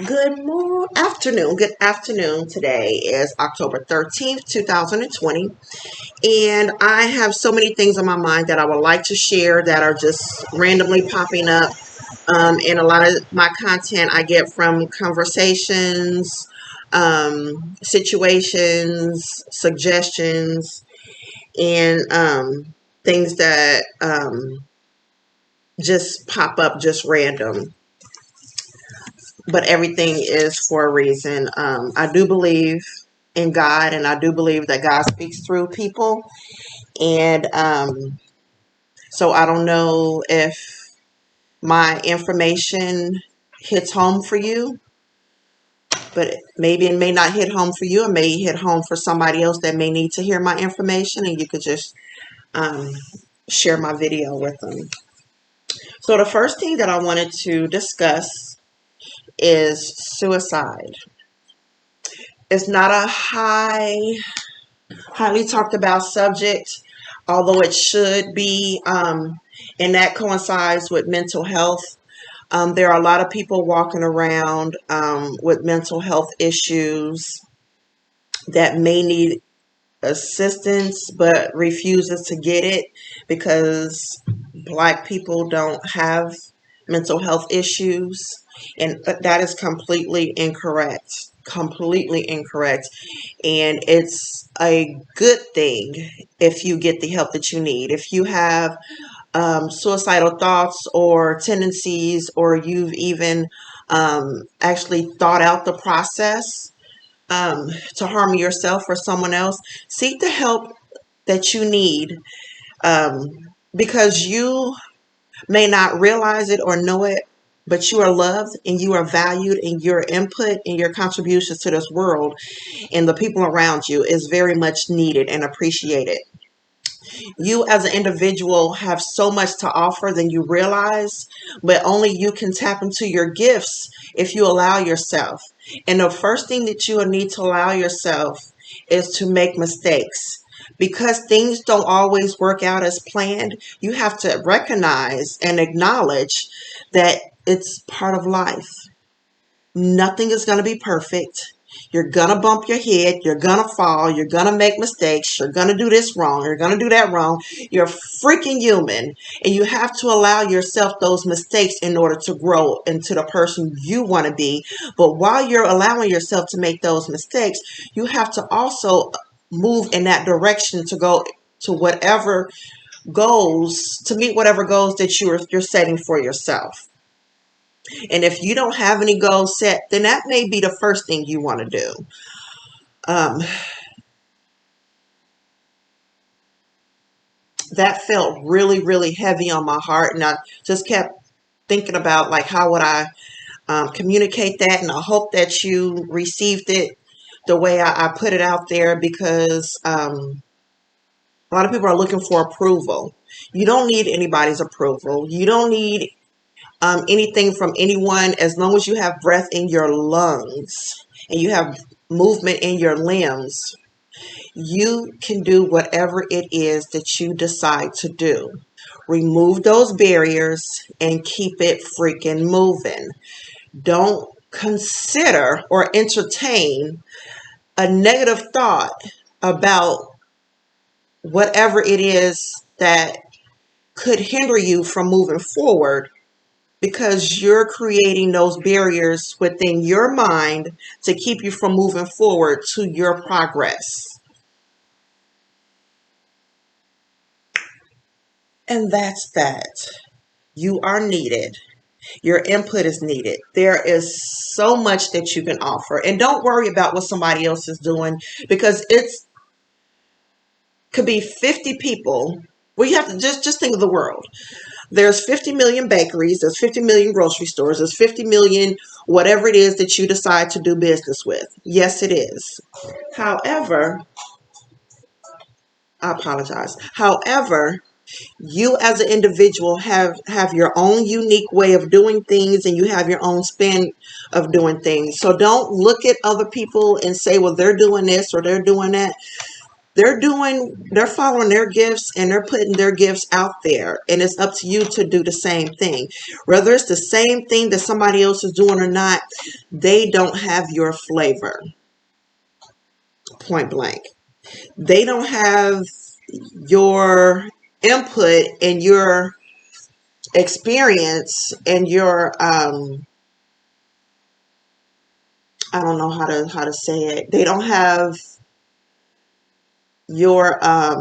Good afternoon. Today is October 13th, 2020. And I have so many things on my mind that I would like to share that are just randomly popping up. And a lot of my content I get from conversations, situations, suggestions, and things that just pop up just random. But everything is for a reason. I do believe in God, and I do believe that God speaks through people. And so I don't know if my information hits home for you, but maybe it may not hit home for you. It may hit home for somebody else that may need to hear my information, and you could just um, share my video with them. So the first thing that I wanted to discuss is suicide. It's not a highly talked about subject, although it should be, and that coincides with mental health. There are a lot of people walking around with mental health issues that may need assistance but refuses to get it because Black people don't have mental health issues, and that is completely incorrect. Completely incorrect. And it's a good thing if you get the help that you need. If you have suicidal thoughts or tendencies, or you've even actually thought out the process to harm yourself or someone else, seek the help that you need, um, because you may not realize it or know it, but you are loved and you are valued, and your input and your contributions to this world and the people around you is very much needed and appreciated. You as an individual have so much to offer than you realize, but only you can tap into your gifts if you allow yourself. And the first thing that you will need to allow yourself is to make mistakes. Because things don't always work out as planned, you have to recognize and acknowledge that it's part of life. Nothing is going to be perfect. You're going to bump your head. You're going to fall. You're going to make mistakes. You're going to do this wrong. You're going to do that wrong. You're freaking human. And you have to allow yourself those mistakes in order to grow into the person you want to be. But while you're allowing yourself to make those mistakes, you have to also move in that direction to go to whatever goals, to meet whatever goals that you're setting for yourself. And if you don't have any goals set, then that may be the first thing you want to do. Um, that felt really, really heavy on my heart. And I just kept thinking about, like, how would I communicate that? And I hope that you received it the way I put it out there, because a lot of people are looking for approval. You don't need anybody's approval. You don't need anything from anyone. As long as you have breath in your lungs and you have movement in your limbs, you can do whatever it is that you decide to do. Remove those barriers and keep it freaking moving. Don't consider or entertain a negative thought about whatever it is that could hinder you from moving forward, because you're creating those barriers within your mind to keep you from moving forward to your progress. And that's that. You are needed. Your input is needed. There is so much that you can offer. And don't worry about what somebody else is doing, because it's could be 50 people. Well, you have to just think of the world. There's 50 million bakeries, there's 50 million grocery stores, there's 50 million whatever it is that you decide to do business with. Yes, it is. However, I apologize. However, you as an individual have your own unique way of doing things, and you have your own spin of doing things. So don't look at other people and say, well, they're doing this or they're doing that. They're following their gifts and they're putting their gifts out there. And it's up to you to do the same thing. Whether it's the same thing that somebody else is doing or not, they don't have your flavor. Point blank. They don't have your input and your experience and your I don't know how to say it. They don't have your I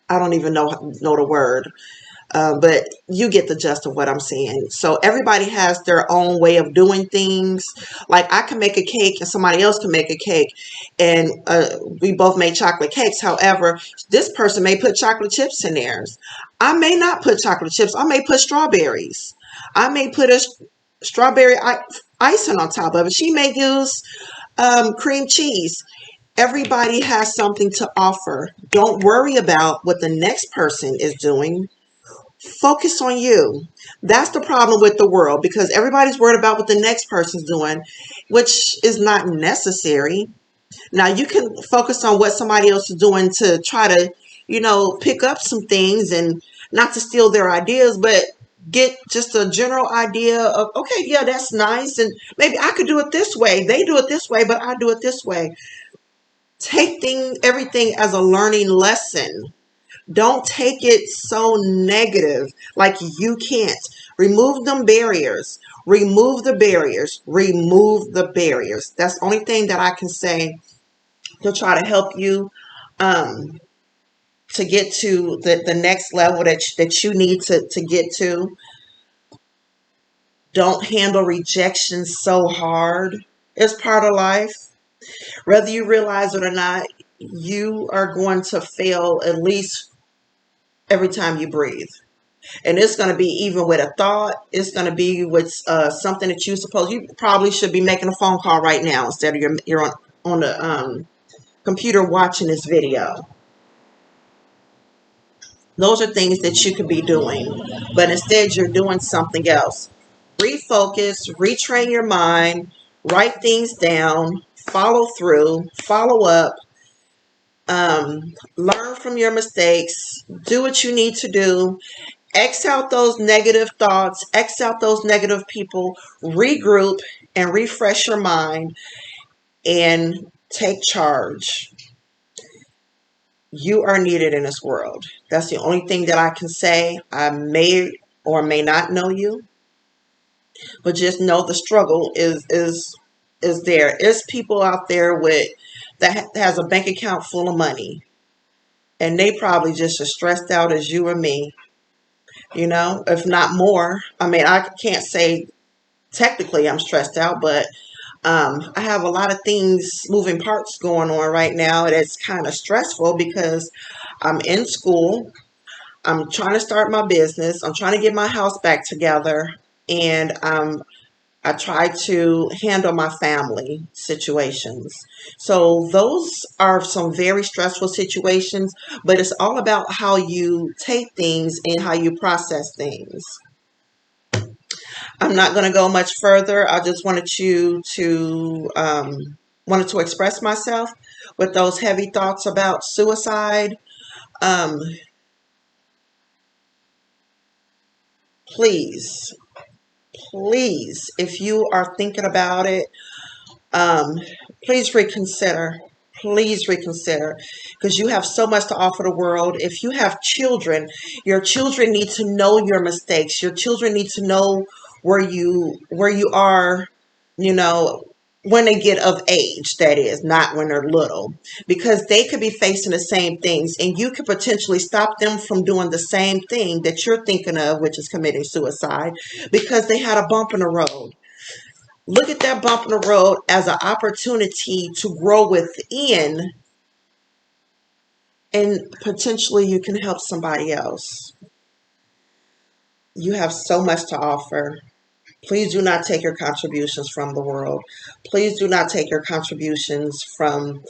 don't even know the word. But you get the gist of what I'm saying. So everybody has their own way of doing things. Like I can make a cake and somebody else can make a cake, and we both make chocolate cakes. However, this person may put chocolate chips in theirs. I may not put chocolate chips. I may put strawberries. I may put a strawberry icing on top of it. She may use cream cheese. Everybody has something to offer. Don't worry about what the next person is doing. Focus on you. That's the problem with the world because everybody's worried about what the next person's doing, which is not necessary. Now, you can focus on what somebody else is doing to try to, pick up some things and not to steal their ideas, but get just a general idea of, okay, yeah, that's nice. And maybe I could do it this way. They do it this way, but I do it this way. Take everything as a learning lesson. Don't take it so negative like you can't. Remove them barriers. Remove the barriers. Remove the barriers. That's the only thing that I can say to try to help you um, to get to the next level that you need to get to. Don't handle rejection so hard. It's part of life. Whether you realize it or not, you are going to fail at least every time you breathe. And it's going to be even with a thought. It's going to be with something that you probably should be making a phone call right now instead of you're on the computer watching this video. Those are things that you could be doing, but instead you're doing something else. Refocus, retrain your mind, write things down, follow through, follow up, learn from your mistakes, do what you need to do. X out those negative thoughts, X out those negative people, regroup and refresh your mind and take charge. You are needed in this world. That's the only thing that I can say. I may or may not know you, but just know the struggle is there. There's people out there that has a bank account full of money, and they probably just as stressed out as you or me. If not more. I mean, I can't say technically I'm stressed out, but I have a lot of things, moving parts going on right now. It's kind of stressful because I'm in school. I'm trying to start my business. I'm trying to get my house back together. And I try to handle my family situations. So those are some very stressful situations, but it's all about how you take things and how you process things. I'm not going to go much further. I just wanted to express myself with those heavy thoughts about suicide. Um, please, please, if you are thinking about it, um, please reconsider. Please reconsider because you have so much to offer the world. If you have children, your children need to know your mistakes. Your children need to know where you are, you know, when they get of age, that is, not when they're little, because they could be facing the same things and you could potentially stop them from doing the same thing that you're thinking of, which is committing suicide, because they had a bump in the road. Look at that bump in the road as an opportunity to grow within, and potentially you can help somebody else. You have so much to offer. Please do not take your contributions from the world. Please do not take your contributions from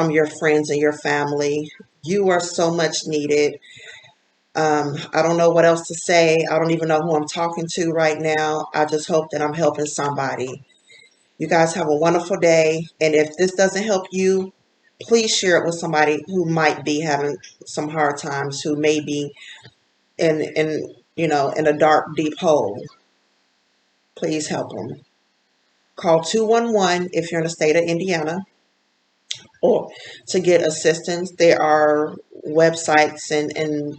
your friends and your family. You are so much needed. I don't know what else to say. I don't even know who I'm talking to right now. I just hope that I'm helping somebody. You guys have a wonderful day. And if this doesn't help you, please share it with somebody who might be having some hard times, who may be in a dark, deep hole. Please help them. Call 211 if you're in the state of Indiana, or to get assistance. There are websites and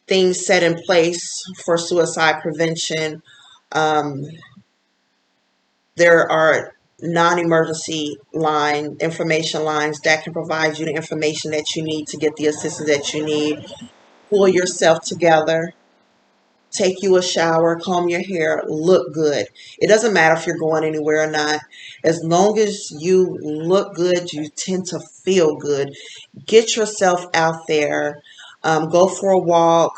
things set in place for suicide prevention. Um, there are non-emergency information lines that can provide you the information that you need to get the assistance that you need. Pull yourself together, take you a shower, comb your hair, look good. It doesn't matter if you're going anywhere or not. As long as you look good, you tend to feel good. Get yourself out there, go for a walk,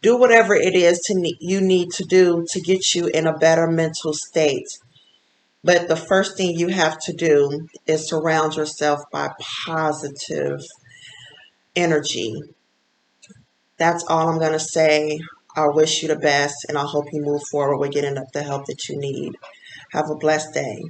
do whatever it is you need to do to get you in a better mental state. But the first thing you have to do is surround yourself by positive energy. That's all I'm going to say. I wish you the best, and I hope you move forward with getting the help that you need. Have a blessed day.